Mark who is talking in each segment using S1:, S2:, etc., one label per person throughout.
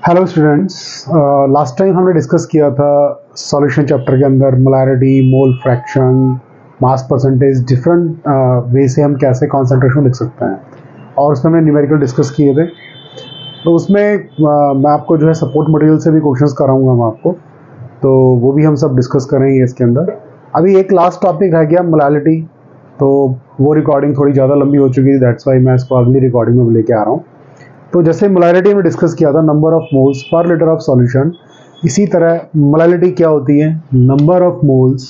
S1: Hello students. Last time हमने discuss किया था सॉल्यूशन चैप्टर के अंदर molarity, mole fraction, mass percentage, different way से हम कैसे कॉन्सेंट्रेशन लिख सकते हैं, और उसमें हमने न्यूमेरिकल डिस्कस किए थे। तो उसमें मैं आपको जो है सपोर्ट मटेरियल से भी क्वेश्चंस कराऊंगा मैं आपको, तो वो भी हम सब डिस्कस करेंगे इसके अंदर। अभी एक लास्ट टॉपिक रह गया मोलैरिटी, तो वो रिकॉर्डिंग थोड़ी ज़्यादा लंबी हो चुकी थी, दैट्स वाई मैं इसको अगली रिकॉर्डिंग में लेके आ रहा हूँ। तो जैसे मोलैरिटी में डिस्कस किया था number of moles per litre of solution, इसी तरह मोलैरिटी क्या होती है? Number of moles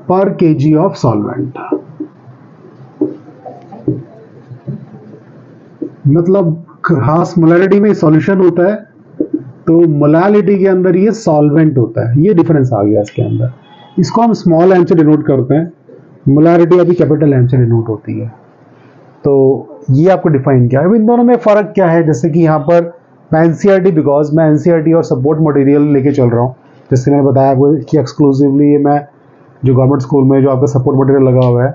S1: per KG of solvent. मतलब खास मोलैरिटी में सॉल्यूशन होता है, तो मोलैलिटी के अंदर ये सॉल्वेंट होता है। ये डिफरेंस आ गया इसके अंदर। इसको हम स्मॉल एम से डिनोट करते हैं, मोलैरिटी अभी कैपिटल एम से डिनोट होती है। तो ये आपको डिफाइन किया है। इन दोनों में फ़र्क क्या है? जैसे कि यहाँ पर मैं एनसीईआरटी, बिकॉज मैं एनसीईआरटी और सपोर्ट मटेरियल लेके चल रहा हूँ, जैसे मैंने बताया आपको कि एक्सक्लूसिवली ये मैं जो गवर्नमेंट स्कूल में जो आपका सपोर्ट मटेरियल लगा हुआ है,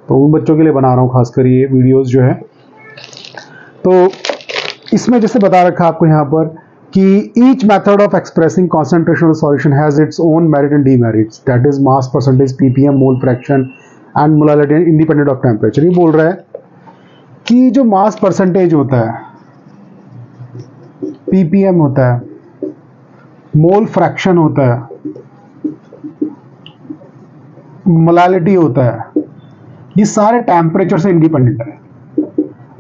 S1: तो उन बच्चों के लिए बना रहा हूँ खासकर ये वीडियोज़ जो है। तो इसमें जैसे बता रखा आपको यहाँ पर कि each method of expressing concentration of solution has its own merit and demerits, that is mass percentage, ppm, mole fraction and molality independent of temperature. ये बोल रहा है कि जो मास परसेंटेज होता है, पीपीएम होता है, मोल फ्रैक्शन होता है, मोलैलिटी होता है, ये सारे टेम्परेचर से इंडिपेंडेंट है।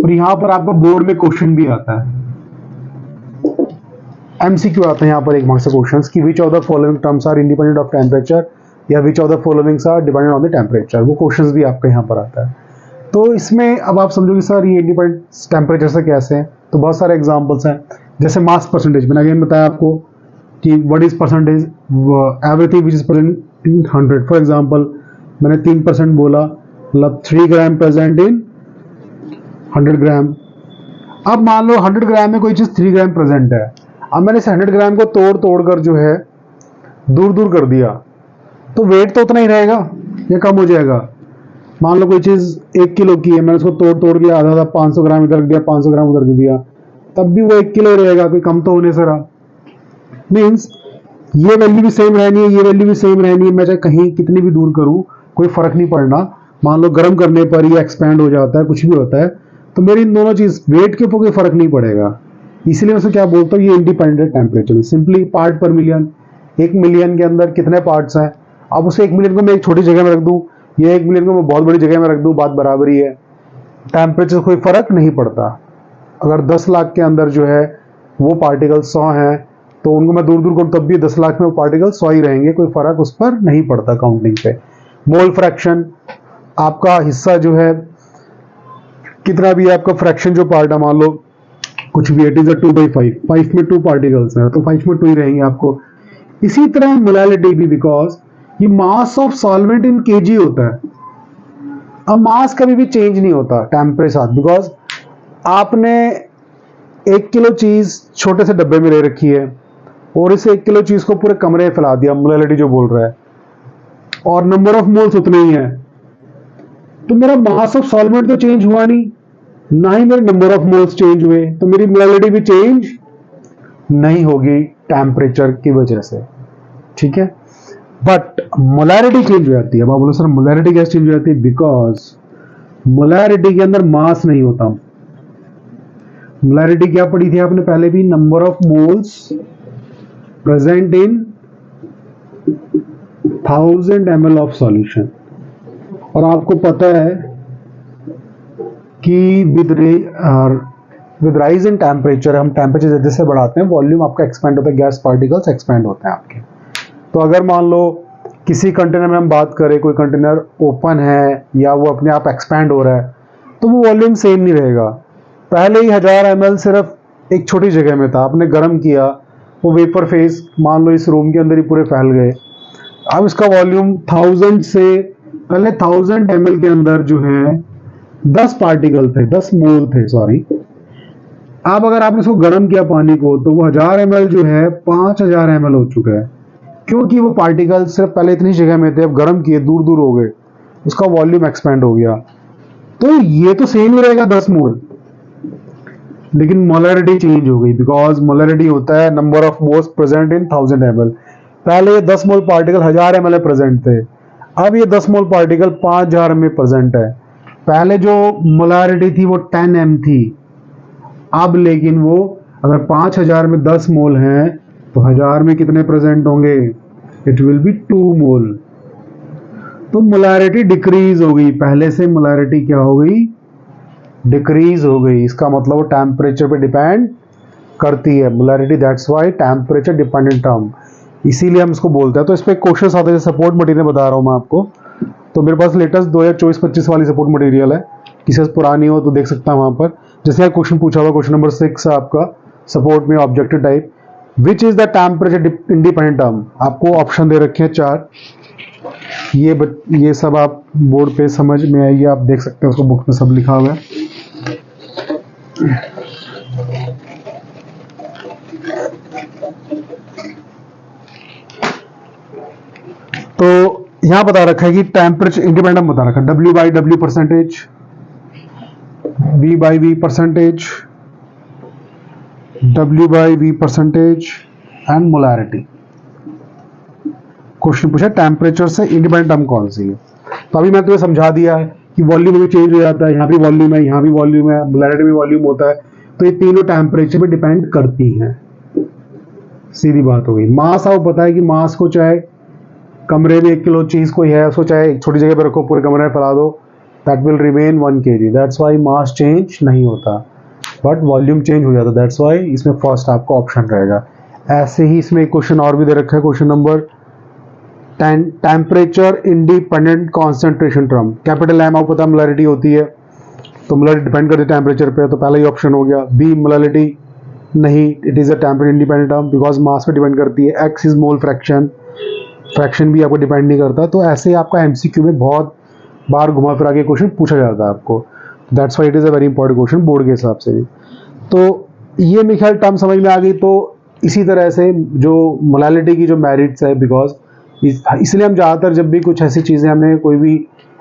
S1: और यहां पर आपका बोर्ड में क्वेश्चन भी आता है, एमसीक्यू आता है यहाँ पर एक मार्क्स का क्वेश्चन कि which of the following terms are independent of temperature, या which of the followings are dependent on the temperature. वो क्वेश्चन भी आपका यहाँ पर आता है। तो इसमें अब आप समझोगे सर ये इंडिपेंडेंट टेम्परेचर से कैसे हैं? तो बहुत सारे एग्जांपल्स हैं, जैसे मास परसेंटेज। मैंने अगेन बताया आपको कि what is percentage, everything which is present in 100। For example मैंने 3% बोला, मतलब 3 ग्राम प्रेजेंट इन 100 ग्राम। अब मान लो 100 ग्राम में कोई चीज़ 3 ग्राम प्रेजेंट है। अब मैंने इस 100 ग्राम को तोड़ कर जो है दूर दूर कर दिया, तो वेट तो उतना ही रहेगा या कम हो जाएगा? मान लो कोई चीज़ 1 किलो की है, मैंने उसको तोड़ लिया, आधा 500 ग्राम इधर रख दिया, 500 ग्राम उधर रख दिया, तब भी वो 1 किलो रहेगा, कोई कम तो होने से रहा। मीन्स ये वैल्यू भी सेम रहनी है, ये वैल्यू भी सेम रहनी है, मैं चाहे कहीं कितनी भी दूर करूँ कोई फर्क नहीं पड़ना। मान लो गर्म करने पर ये एक्सपैंड हो जाता है, कुछ भी होता है, तो मेरी इन दोनों चीज़ वेट के ऊपर कोई फर्क नहीं पड़ेगा। इसलिए मैं उसको क्या बोलता हूँ, ये इंडिपेंडेंट टेम्परेचर। सिंपली पार्ट पर मिलियन, 1 मिलियन के अंदर कितने पार्ट्स हैं? अब उसे 1 मिलियन को मैं एक छोटी जगह में रख दूँ, ये 1 मिलियन को मैं बहुत बड़ी जगह में रख दूँ, बात बराबर ही है। टेम्परेचर कोई फर्क नहीं पड़ता। अगर 10 लाख के अंदर जो है वो पार्टिकल 100 हैं, तो उनको मैं दूर दूर करूँ तब भी 10 लाख में वो पार्टिकल 100 ही रहेंगे, कोई फर्क उस पर नहीं पड़ता काउंटिंग पे। मोल फ्रैक्शन, आपका हिस्सा जो है कितना भी आपका फ्रैक्शन जो पार्ट है, मान लो कुछ भी, इट इज 2/5, 5 में 2 पार्टिकल्स हैं, तो 5 में 2 ही रहेंगे आपको। इसी तरह मोलैलिटी भी, बिकॉज ये mass of solvent in KG होता है। अब मास कभी भी चेंज नहीं होता टेम्परेचर साथ, बिकॉज आपने 1 किलो चीज छोटे से डब्बे में ले रखी है और इस 1 किलो चीज को पूरे कमरे में फैला दिया, मोलैलिटी जो बोल रहा है, और नंबर ऑफ मोल्स उतने ही है, तो मेरा मास ऑफ सॉल्वेंट तो चेंज हुआ नहीं, ना ही मेरे नंबर ऑफ मोल्स चेंज हुए, तो मेरी मोलैलिटी भी चेंज नहीं होगी टेम्परेचर की वजह से। ठीक है, बट मोलैरिटी चेंज हो जाती है। अब आप बोलो सर मोलैरिटी कैसे चेंज हो जाती है? बिकॉज मोलैरिटी के अंदर मास नहीं होता। मोलैरिटी क्या पढ़ी थी आपने पहले भी? Number of moles present in 1000 ml of solution. और आपको पता है कि विद राइज इन टेम्परेचर, हम टेम्परेचर जैसे बढ़ाते हैं वॉल्यूम आपका एक्सपेंड होता है, गैस पार्टिकल्स एक्सपेंड होते हैं आपके। तो अगर मान लो किसी कंटेनर में हम बात करें, कोई कंटेनर ओपन है या वो अपने आप एक्सपैंड हो रहा है, तो वो वॉल्यूम सेम नहीं रहेगा। पहले ही 1000 ml सिर्फ एक छोटी जगह में था, आपने गर्म किया, वो वेपर फेस मान लो इस रूम के अंदर ही पूरे फैल गए। अब इसका वॉल्यूम 1000 से, पहले 1000 ml के अंदर जो है 10 पार्टिकल थे, 10 मोल थे, सॉरी। अब अगर आपने इसको गर्म किया पानी को, तो वो 1000 ml जो है 5000 ml हो चुका है, क्योंकि वो पार्टिकल सिर्फ पहले इतनी जगह में थे, अब गर्म किए दूर दूर हो गए, उसका वॉल्यूम एक्सपेंड हो गया। तो ये तो सेम ही रहेगा 10 मोल, लेकिन मोलैरिटी चेंज हो गई, बिकॉज मोलैरिटी होता है number of moles present in 1000 ml। पहले ये 10 मोल पार्टिकल 1000 ml प्रेजेंट थे, अब ये 10 मोल पार्टिकल 5000 में प्रेजेंट है। पहले जो मोलैरिटी थी वो 10 m थी, अब लेकिन वो अगर 5000 में 10 मोल हैं तो 1000 में कितने प्रेजेंट होंगे? इट विल बी 2 मोल। तो मोलैरिटी डिक्रीज हो गई, पहले से मोलैरिटी क्या हो गई? डिक्रीज हो गई। इसका मतलब वो टेम्परेचर पे डिपेंड करती है molarity, that's why temperature dependent term, इसीलिए हम इसको बोलते हैं। तो इस पर क्वेश्चन आते हैं, सपोर्ट मटेरियल बता रहा हूँ मैं आपको। तो मेरे पास लेटेस्ट 2024-25 वाली सपोर्ट मटेरियल है, किसी से पुरानी हो तो देख सकता है वहाँ पर। जैसे क्वेश्चन पूछा हुआ, क्वेश्चन नंबर 6 है आपका सपोर्ट में, objective type, which is the temperature independent term. आपको ऑप्शन दे रखे हैं 4, ये सब आप बोर्ड पे समझ में आइए, आप देख सकते हैं उसको, बुक में सब लिखा हुआ है। तो यहां बता रखा है कि टेम्परेचर इंडिपेंडेंट बता रखा है, W/W percentage, V/V percentage, W/V percentage and molarity. Question पूछा टेम्परेचर से इंडिपेंडेंट टर्म कौन सी है। तो अभी मैं तुम्हें समझा दिया है कि वॉल्यूम भी चेंज हो जाता है, यहाँ भी वॉल्यूम है, यहाँ भी वॉल्यूम है, मोलैरिटी में वॉल्यूम होता है, तो ये तीनों टेम्परेचर पे डिपेंड करती हैं। सीधी बात हो गई। मास आपको पता है कि मास को चाहे कमरे में 1 किलो चीज कोई है, उसको चाहे एक छोटी जगह पर रखो, पूरे कमरे में फैला दो, that will remain 1 kg। That's why mass change नहीं होता, बट वॉल्यूम चेंज हो जाता है। दैट्स वाई इसमें फर्स्ट आपका ऑप्शन रहेगा। ऐसे ही इसमें एक क्वेश्चन और भी दे रखा है, question number temperature independent concentration term. Capital M आपको पता मोलैरिटी होती है, तो मोलैरिटी डिपेंड करती है टेम्परेचर पे, तो पहला ही ऑप्शन हो गया। बी मोलैरिटी नहीं, it is a temperature independent term because mass पे डिपेंड करती है। X is mole fraction, fraction भी आपको डिपेंड नहीं करता। तो ऐसे आपका एमसीक्यू में बहुत बार घुमा फिरा के क्वेश्चन पूछा जाता है आपको, that's why it is a very important question board के हिसाब से भी। तो ये मेरे ख्याल टर्म समझ में आ गई। तो इसी तरह से जो मोलैरिटी की जो मेरिट्स है, बिकॉज इसलिए हम ज़्यादातर जब भी कुछ ऐसी चीज़ें हमें कोई भी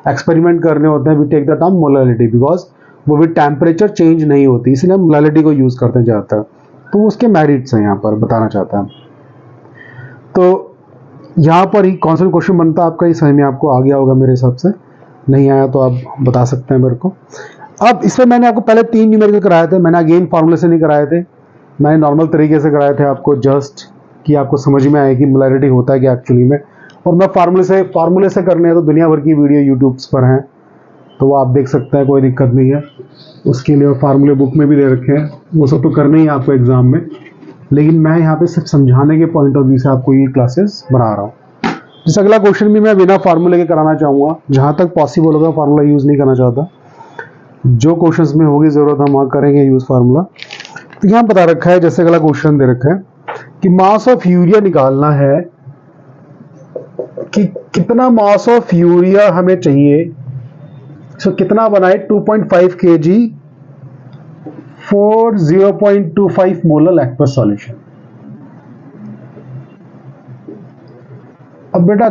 S1: एक्सपेरिमेंट करने होते हैं, we take the term molarity, because वो भी टेम्परेचर चेंज नहीं होती, इसलिए हम मोलैरिटी को यूज़ करते हैं ज़्यादातर। तो उसके मेरिट्स हैं यहाँ पर बताना चाहता है। तो यहाँ पर ही कौन सा क्वेश्चन बनता है आपका, ये समझ में आपको आ गया होगा मेरे हिसाब से, नहीं आया तो आप बता सकते हैं मेरे को। अब इसमें मैंने आपको पहले 3 न्यूमेरिकल कराए थे, मैंने अगेन फार्मूले से नहीं कराए थे, मैंने नॉर्मल तरीके से कराए थे आपको, जस्ट कि आपको समझ में आए कि मोलैरिटी होता है क्या एक्चुअली में। और मैं फार्मूले से करने हैं तो दुनिया भर की वीडियो यूट्यूब्स पर हैं, तो वो आप देख सकते हैं, कोई दिक्कत नहीं है उसके लिए। फार्मूले बुक में भी दे रखे हैं, वो सब तो करने ही आपको एग्जाम में, लेकिन मैं यहाँ पे सिर्फ समझाने के पॉइंट ऑफ व्यू से आपको ये क्लासेस बना रहा हूँ। जिस अगला क्वेश्चन भी मैं बिना फार्मूले के कराना चाहूँगा, जहाँ तक पॉसिबल होगा फार्मूला यूज़ नहीं करना चाहता। जो क्वेश्चंस में होगी ज़रूरत हम वहाँ करेंगे यूज़ फार्मूला। तो यहाँ बता रखा है, जैसे अगला क्वेश्चन दे रखा है कि मास ऑफ यूरिया निकालना है कि कितना मास ऑफ यूरिया हमें चाहिए, सो कितना बनाए 2.5 kg for 0.25 molar aqueous solution. अब बेटा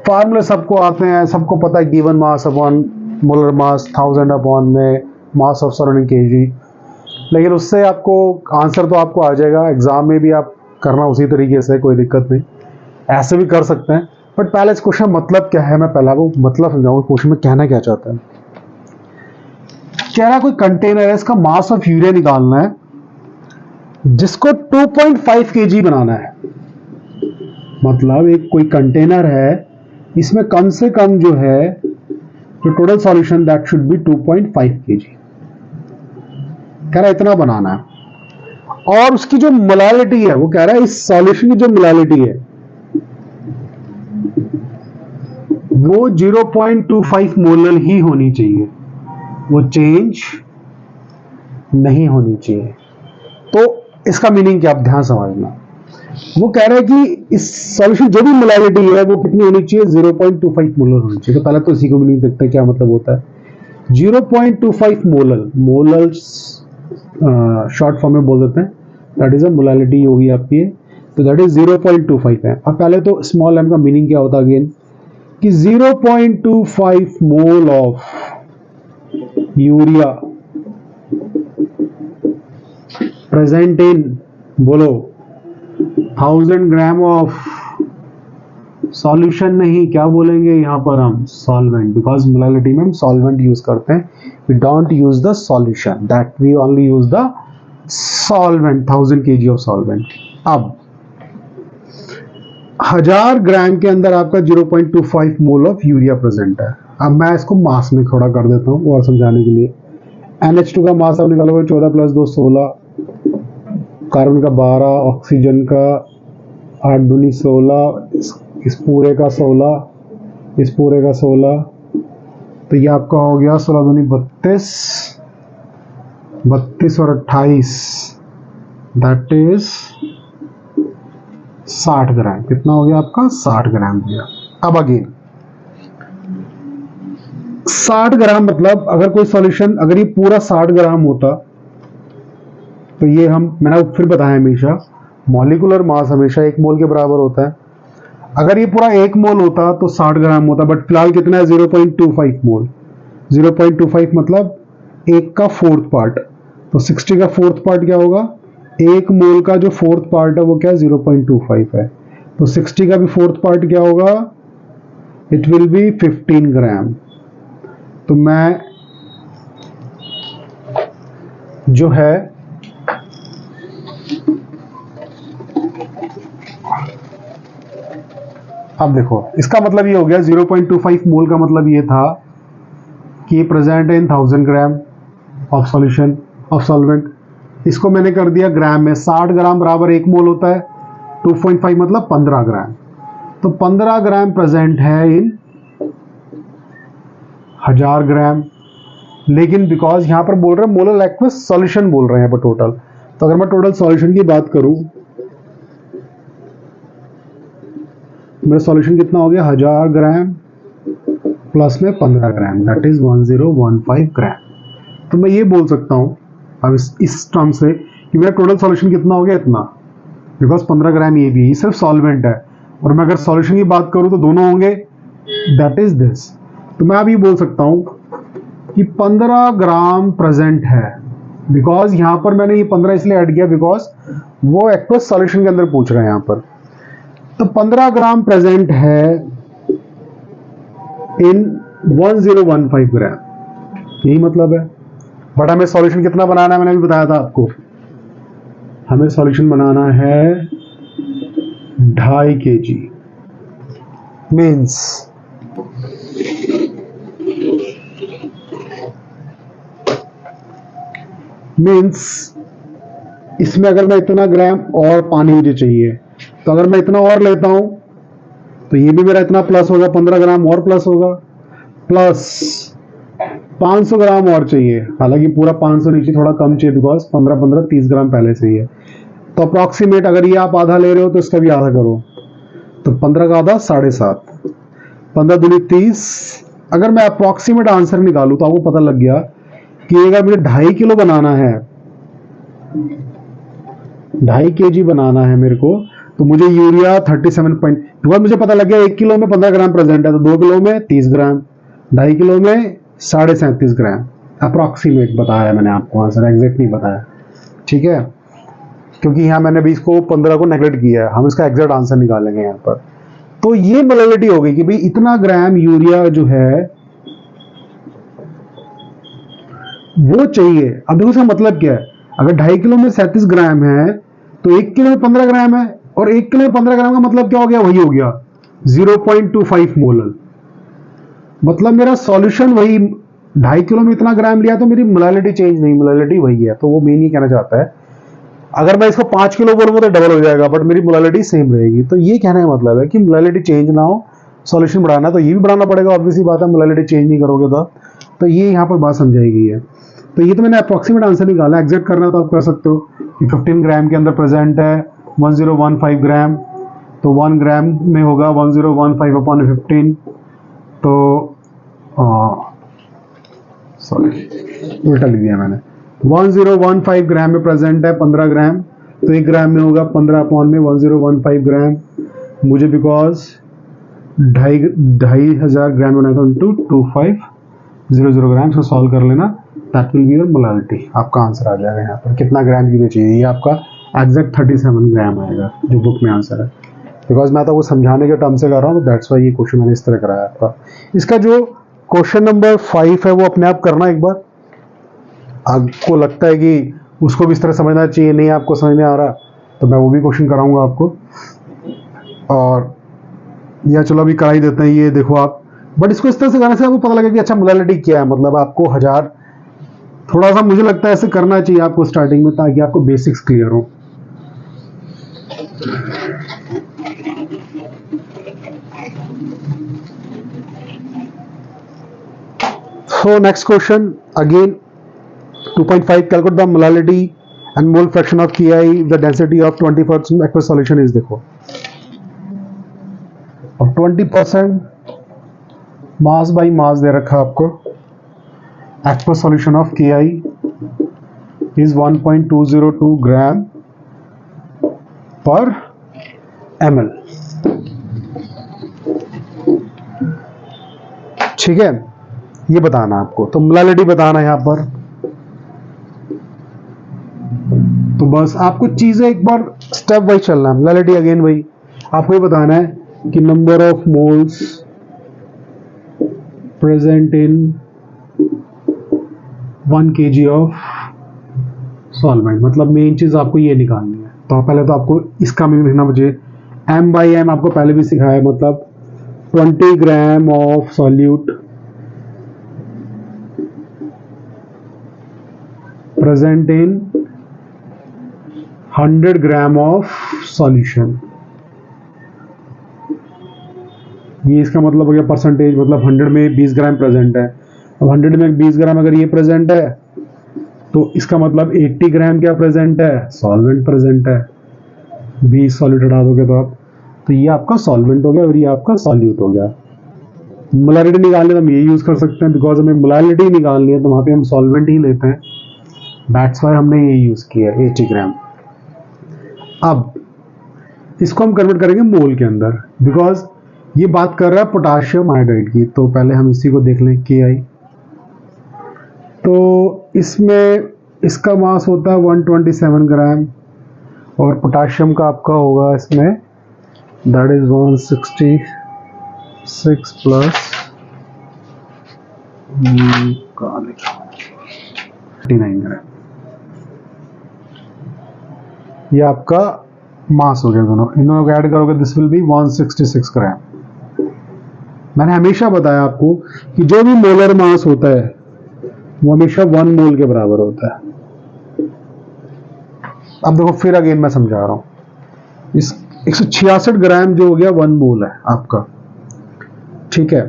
S1: फार्मूले सबको आते हैं, सबको पता है, given mass upon molar mass 1000 upon में मास ऑफ सराउंडिंग केजी, लेकिन उससे आपको आंसर तो आपको आ जाएगा, एग्जाम में भी आप करना उसी तरीके से, कोई दिक्कत नहीं, ऐसे भी कर सकते हैं। बट पहले इस क्वेश्चन मतलब क्या है, मैं पहला वो मतलब समझाऊंगा क्वेश्चन में कहना क्या चाहता है। कह रहा कोई कंटेनर है, इसका मास ऑफ यूरिया निकालना है जिसको 2.5 kg बनाना है। मतलब एक कोई कंटेनर है, इसमें कम से कम जो है जो total solution that should be 2.5 kg, कह रहा है इतना बनाना है। और उसकी जो मोलैरिटी है, वो कह रहा है इस सॉल्यूशन की जो मोलैरिटी है वो 0.25 मोलर ही होनी चाहिए, वो चेंज नहीं होनी चाहिए। तो इसका मीनिंग क्या, आप ध्यान समझना। वो कह रहा है कि इस सॉल्यूशन जो भी मोलैरिटी है वो कितनी होनी चाहिए, 0.25 मोलर होनी चाहिए। तो पहले तो इसी को मीनिंग देखते हैं क्या मतलब होता है। 0.25 मोलर, मोलर शॉर्ट फॉर्म में बोल देते हैं, दैट इज अ मोलैरिटी होगी आपकी, तो दैट इज 0.25 है। अब पहले तो स्मॉल m का मीनिंग क्या होता है अगेन, कि 0.25 mole of urea present in, बोलो 1000 ग्राम ऑफ सॉल्यूशन, नहीं क्या बोलेंगे यहाँ पर हम, सॉल्वेंट, बिकॉज मोलालिटी में हम सॉल्वेंट यूज करते हैं, we don't use the solution, that we only use the solvent, 1000 kg of solvent. अब 1000 ग्राम के अंदर आपका 0.25 मोल ऑफ यूरिया प्रेजेंट है। अब मैं इसको मास में थोड़ा कर देता हूँ और समझाने के लिए। NH2 का मास आप निकालोगे 14 + 2 16, कार्बन का 12, ऑक्सीजन का 8 दूनी 16, इस पूरे का 16, इस पूरे का 16, तो ये आपका हो गया 16 दूनी 32, 32 और 28, दैट इज 60 ग्राम। कितना हो गया आपका, 60 ग्राम हो गया। अब अगेन 60 ग्राम मतलब अगर कोई सॉल्यूशन, अगर ये पूरा 60 ग्राम होता तो ये मैंने फिर बताया हमेशा मॉलिक्यूलर मास हमेशा 1 मोल के बराबर होता है। अगर ये पूरा 1 मोल होता तो 60 ग्राम होता, बट फिलहाल कितना है, 0.25 मोल। 0.25 मतलब 1 का 4th पार्ट, तो 60 का 4th पार्ट क्या होगा, 1 मोल का जो 4th पार्ट है वो क्या है, 0.25 है। तो 60 का भी 4th पार्ट क्या होगा, इट विल बी 15 ग्राम। तो मैं जो है अब देखो इसका मतलब ये हो गया, 0.25 मोल का मतलब ये था कि present in 1000 gram of solution of solvent. इसको मैंने कर दिया ग्राम में, 60 ग्राम बराबर 1 मोल होता है, 2.5 मतलब 15 ग्राम। तो 15 ग्राम प्रेजेंट है इन 1000 ग्राम, लेकिन बिकॉज यहां पर बोल रहे हैं मोलर एक्वस सॉल्यूशन बोल रहे हैं पर टोटल, तो अगर मैं टोटल सॉल्यूशन की बात करूं, मेरा सॉल्यूशन कितना हो गया, 1000 ग्राम प्लस में 15 ग्राम, दैट इज 1015 ग्राम। तो मैं ये बोल सकता हूं अब इस टर्म से कि मेरा टोटल सॉल्यूशन कितना हो गया, इतना, बिकॉज 15 ग्राम ये भी, ये सिर्फ सॉल्वेंट है। और मैं अगर सॉल्यूशन की बात करूं तो दोनों होंगे, दैट इज दिस। तो मैं अभी बोल सकता हूं कि 15 ग्राम प्रेजेंट है, बिकॉज यहां पर मैंने ये 15 इसलिए ऐड किया बिकॉज वो एक्वस सॉल्यूशन के अंदर पूछ रहे हैं यहां पर। तो 15 ग्राम प्रेजेंट है इन 1015 ग्राम, यही मतलब है। बट हमें सॉल्यूशन कितना बनाना है, मैंने भी बताया था आपको, हमें सॉल्यूशन बनाना है 2.5 kg, मीन्स इसमें अगर मैं इतना ग्राम और पानी मुझे चाहिए, तो अगर मैं इतना और लेता हूं तो ये भी मेरा इतना प्लस होगा, 15 ग्राम और प्लस होगा, प्लस 500 ग्राम और चाहिए, हालांकि पूरा 500 नीचे थोड़ा कम चाहिए बिकॉज 15 30 ग्राम पहले से ही है। तो अप्रॉक्सीमेट अगर ये आप आधा ले रहे हो तो इसका भी आधा करो, तो 15 का आधा 7.5, 15 दूनी 30। अगर मैं अप्रॉक्सीमेट आंसर निकालूं तो आपको पता लग गया कि अगर मुझे 2.5 किलो बनाना है, 2.5 kg बनाना है मेरे को, तो मुझे यूरिया 37 पॉइंट, बिकॉज मुझे पता लग गया 1 किलो में 15 ग्राम प्रेजेंट है, तो 2 किलो में 30 ग्राम, 2.5 किलो में 37.5 ग्राम। अप्रॉक्सीमेट बताया मैंने आपको, आंसर एग्जैक्ट नहीं बताया, ठीक है, क्योंकि यहाँ मैंने भी इसको 15 को नेगलेक्ट किया है, हम इसका एग्जैक्ट आंसर निकालेंगे यहाँ पर। तो ये मोलालिटी हो गई कि भाई इतना ग्राम यूरिया जो है वो चाहिए। अब देखो इसका मतलब क्या है, अगर 2.5 किलो में 37 ग्राम है तो 1 किलो में 15 ग्राम है, और 1 किलो में 15 ग्राम का मतलब क्या हो गया, वही हो गया 0.25 मोलर। मतलब मेरा सॉल्यूशन वही, 2.5 किलो में इतना ग्राम लिया तो मेरी मोलालिटी चेंज नहीं, मोलालिटी वही है। तो वो मेन ही कहना चाहता है, अगर मैं इसको 5 किलो बोलूंगा तो डबल हो जाएगा, बट मेरी मोलालिटी सेम रहेगी। तो ये कहने का मतलब है कि मोलालिटी चेंज ना हो, सॉल्यूशन बढ़ाना तो ये भी बढ़ाना पड़ेगा, ऑब्वियसली बात है, मोलालिटी चेंज नहीं करोगे तो ये यहाँ पर बात समझाई गई है। तो ये तो मैंने अप्रॉक्सीमेट आंसर निकाला, एग्जैक्ट करना तो आप कर सकते हो कि 15 ग्राम के अंदर प्रेजेंट है 1015 ग्राम, तो 1 ग्राम में होगा 1015/15, तो सॉरी उल्टा लिख दिया मैंने, 1015 ग्राम में प्रेजेंट है 15 ग्राम, तो 1 ग्राम में होगा 15/1015 ग्राम। मुझे बिकॉज 2,500 ग्राम बनाया था इंटू 2500 ग्राम, इसको सॉल्व कर लेना, that will be your molality. आपका आंसर आ जाएगा यहाँ पर कितना ग्राम की चाहिए, ये आपका एग्जैक्ट 37 ग्राम आएगा जो बुक में आंसर है। बिकॉज मैं तो वो समझाने के टर्म से कर रहा हूँ, तो दैट्स वाई ये क्वेश्चन मैंने इस तरह कराया आपका। इसका जो क्वेश्चन नंबर 5 है वो अपने आप करना एक बार। आपको लगता है कि उसको भी इस तरह समझना चाहिए, नहीं आपको समझ में आ रहा तो मैं वो भी क्वेश्चन कराऊंगा आपको, और या चलो अभी करा ही देते हैं। ये देखो आप, बट इसको इस तरह से करने से आपको पता लगेगा कि अच्छा मोलालिटी क्या है, मतलब आपको 1000 थोड़ा सा मुझे लगता है ऐसे करना चाहिए आपको स्टार्टिंग में, ताकि आपको बेसिक्स क्लियर हो। So next question again 2.5 calculate the molality and mole fraction of Ki, the density of 20% aqueous solution is। देखो अब 20% मास बाई मास दे रखा आपको, aqueous solution of Ki is 1.202 ग्राम पर ml। ठीक है, ये बताना आपको, तो मोलालिटी बताना यहाँ पर। तो बस आपको चीजें एक बार स्टेप वाइज चलना है। मोलालिटी अगेन वही आपको ये बताना है कि number of moles present in 1 kg of solvent, मतलब मेन चीज आपको ये निकालनी है। तो पहले तो आपको इसका मीनिंग लिखना मुझे m बाई m आपको पहले भी सिखाया, मतलब 20 gram of solute present in 100 gram of solution. ये इसका मतलब हो गया परसेंटेज, मतलब 100 में 20 ग्राम प्रेजेंट है। अब 100 में 20 ग्राम अगर ये प्रेजेंट है तो इसका मतलब 80 ग्राम क्या प्रेजेंट है, सॉल्वेंट प्रेजेंट है। 20 सॉल्यूट हटा दोगे तो आप, तो ये आपका सॉल्वेंट हो गया और ये आपका सॉल्यूट हो गया। मोलालिटी निकालने तो हम ये यूज कर सकते हैं, बिकॉज हमें मोलालिटी निकालनी है तो वहां पे हम सॉल्वेंट ही लेते हैं, दैट्स वाई हमने ये यूज किया 80 ग्राम। अब इसको हम कन्वर्ट करेंगे मोल के अंदर, बिकॉज ये बात कर रहा है पोटाशियम आयोडाइड की। तो पहले हम इसी को देख लें Ki। तो इसमें इसका मास होता है 127 ग्राम और पोटाशियम का आपका होगा इसमें दैट इज 166 प्लस 39 ग्राम। ये आपका मास हो गया दोनों, इन दोनों को ऐड करोगे दिस विल बी 166 ग्राम। मैंने हमेशा बताया आपको कि जो भी मोलर मास होता है वो हमेशा 1 मोल के बराबर होता है। अब देखो फिर अगेन मैं समझा रहा हूं, इस 166 ग्राम जो हो गया 1 मोल है आपका, ठीक है।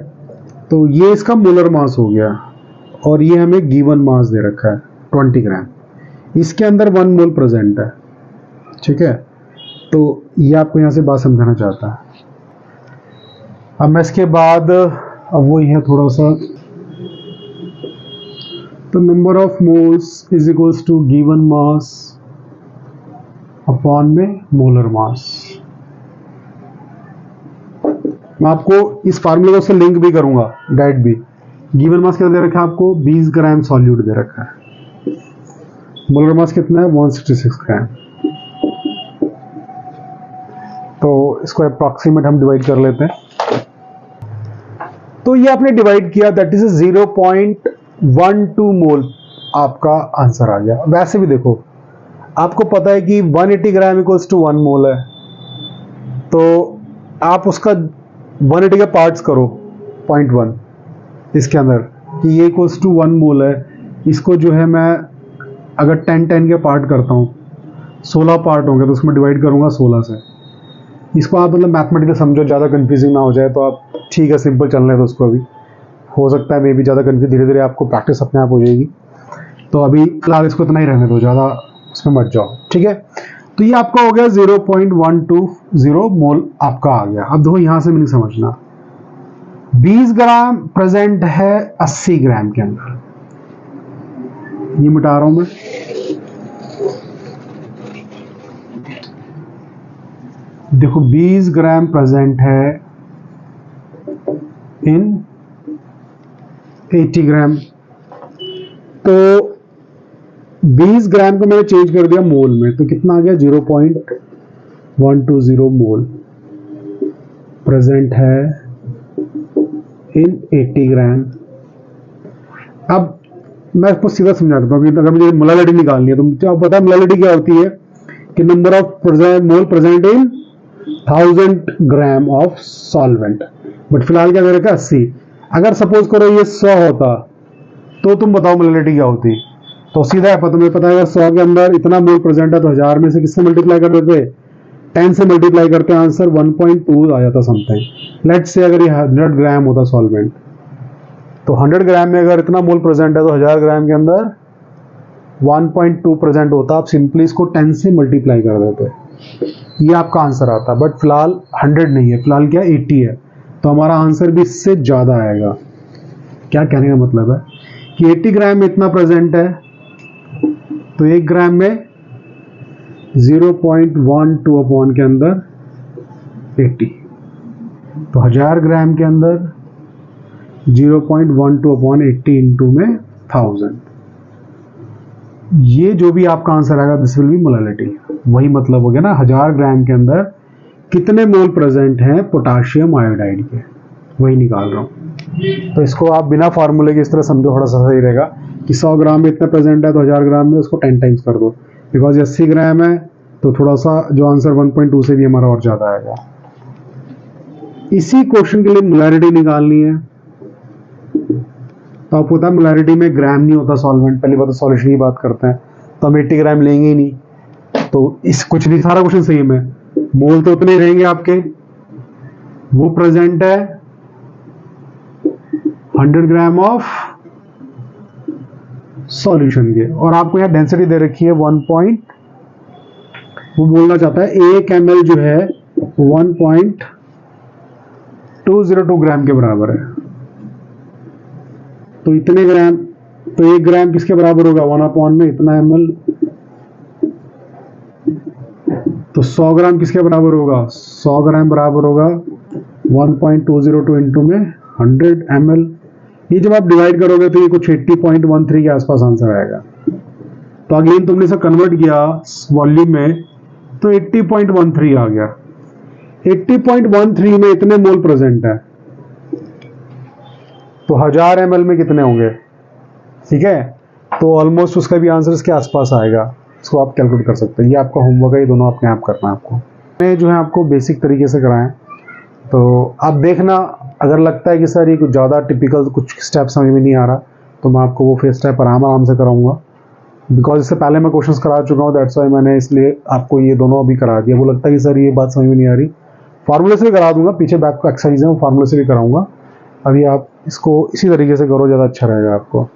S1: तो ये इसका मोलर मास हो गया और ये हमें गिवन मास दे रखा है 20 ग्राम, इसके अंदर 1 मोल प्रेजेंट है, ठीक है। तो ये आपको यहां से बात समझाना चाहता है। अब मैं इसके बाद अब वही है थोड़ा सा, तो number of moles is equals to given mass upon में मोलर मास। मैं आपको इस फार्मूले से लिंक भी करूंगा, डायरेक्ट भी। गिवन मास क्या दे रखा है आपको, 20 ग्राम सॉल्यूट दे रखा है, मोलर मास कितना है 166 ग्राम। तो इसको अप्रॉक्सीमेट हम डिवाइड कर लेते हैं। तो ये आपने डिवाइड किया, दैट इज 0.12 मोल आपका आंसर आ गया। वैसे भी देखो आपको पता है कि 180 ग्राम इक्वल्स टू 1 मोल है, तो आप उसका 180 के पार्ट्स करो 0.1 इसके अंदर कि ये इक्वल्स टू 1 मोल है। इसको जो है मैं अगर 10 के पार्ट करता हूँ, 16 पार्ट होंगे तो उसमें डिवाइड करूंगा 16 से। इसको आप मतलब मैथमेटिकल समझो, ज़्यादा कंफ्यूजिंग ना हो जाए तो आप ठीक है सिंपल चलने दो उसको। अभी हो सकता है मे भी ज़्यादा कंफ्यूज, धीरे धीरे आपको प्रैक्टिस अपने आप हो जाएगी। तो अभी फिलहाल इसको इतना ही रहने दो, ज़्यादा उसमें मत जाओ, ठीक है। तो ये आपका हो गया 0.120 मोल आपका आ गया। अब देखो यहां से मैंने समझना, 20 ग्राम प्रेजेंट है 80 ग्राम के अंदर, ये मिटा रहा हूं मैं। देखो 20 ग्राम प्रेजेंट है इन 80 ग्राम, तो 20 ग्राम को मैंने चेंज कर दिया मोल में, तो कितना आ गया 0.120 मोल प्रेजेंट है इन 80 ग्राम। अब मैं आपको सीधा समझा देता हूँ कि अगर मुझे मोलालिटी निकालनी है तो मुझे पता है मोलालिटी क्या होती है कि number of mole present in 1000 gram of solvent. But फिलहाल क्या दे रखा 80। अगर सपोज करो ये 100 होता तो तुम बताओ मोलालिटी क्या होती। तो सीधा है, तुम्हें पता है अगर 100 के अंदर इतना मोल प्रेजेंट है तो 1000 में से किससे मल्टीप्लाई कर देते, 10 से मल्टीप्लाई करते हैं, आंसर 1.2 आ जाता समथिंग। लेट्स से अगर ये 100 ग्राम होता सॉल्वेंट, तो 100 ग्राम में अगर इतना मोल प्रेजेंट है तो 1000 ग्राम के अंदर 1.2 प्रेजेंट होता। आप सिंपली इसको 10 से मल्टीप्लाई कर देते, ये आपका आंसर आता। बट फिलहाल 100 नहीं है, फिलहाल क्या 80 है, तो हमारा आंसर भी इससे ज़्यादा आएगा। क्या कहने का मतलब है कि 80 ग्राम में इतना प्रेजेंट है तो 1 ग्राम में 0.12 अपॉन के अंदर 80, तो 1000 ग्राम के अंदर 0.12 अपॉन 80 इंटू में 1000। ये जो भी आपका आंसर आएगा दिस विल बी मोलालिटी। वही मतलब हो गया ना, 1000 ग्राम के अंदर कितने मोल प्रेजेंट हैं पोटाशियम आयोडाइड के, वही निकाल रहा हूँ। तो इसको आप बिना फार्मूले के इस तरह समझो, थोड़ा सा सही रहेगा कि 100 ग्राम में इतना प्रेजेंट है तो 1000 ग्राम में उसको 10 टाइम्स कर दो। बिकॉज 80 ग्राम है तो थोड़ा सा जो आंसर 1.2 से भी हमारा और ज़्यादा आएगा। इसी क्वेश्चन के लिए मोलारिटी निकालनी है, तो आपको पता है मोलारिटी में ग्राम नहीं होता सॉल्वेंट। पहली बात तो सॉल्यूशन की बात करते हैं तो हम 80 ग्राम लेंगे ही नहीं, तो इस कुछ नहीं, सारा क्वेश्चन सही है। मोल तो उतने ही रहेंगे आपके, वो प्रेजेंट है 100 ग्राम ऑफ सॉल्यूशन के, और आपको यहाँ डेंसिटी दे रखी है 1. वो बोलना चाहता है 1 ml जो है 1.202 ग्राम के बराबर है। तो इतने ग्राम, तो 1 ग्राम किसके बराबर होगा 1 अपॉन में इतना ml, तो 100 ग्राम किसके बराबर होगा 100 ग्राम बराबर होगा 1.202 इंटू में 100 ml। ये जब आप डिवाइड करोगे तो ये कुछ 80.13 के आसपास आंसर आएगा। तो अगेन तुमने इसे कन्वर्ट किया वॉल्यूम में तो 80.13 आ गया। 80.13 में इतने मोल प्रेजेंट है तो 1000 ml में कितने होंगे, ठीक है। तो ऑलमोस्ट उसका भी आंसर इसके आसपास आएगा, इसको आप कैलकुलेट कर सकते हैं। ये आपका होमवर्क है, ये दोनों अपने आप करना है आपको। मैं जो है आपको बेसिक तरीके से कराएं, तो आप देखना अगर लगता है कि सर ये कुछ ज़्यादा टिपिकल कुछ स्टेप समझ में नहीं आ रहा तो मैं आपको वो फिर स्टेप आराम से कराऊंगा। बिकॉज इससे पहले मैं क्वेश्चंस करा चुका हूँ, दैट्स वाई मैंने इसलिए आपको ये दोनों अभी करा दिया। वो लगता है कि सर ये बात समझ में नहीं आ रही, फार्मूले से भी करा दूंगा, पीछे बैक को एक्सरसाइज है वो फार्मूले से भी कराऊंगा। अभी आप इसको इसी तरीके से करो, ज़्यादा अच्छा रहेगा आपको।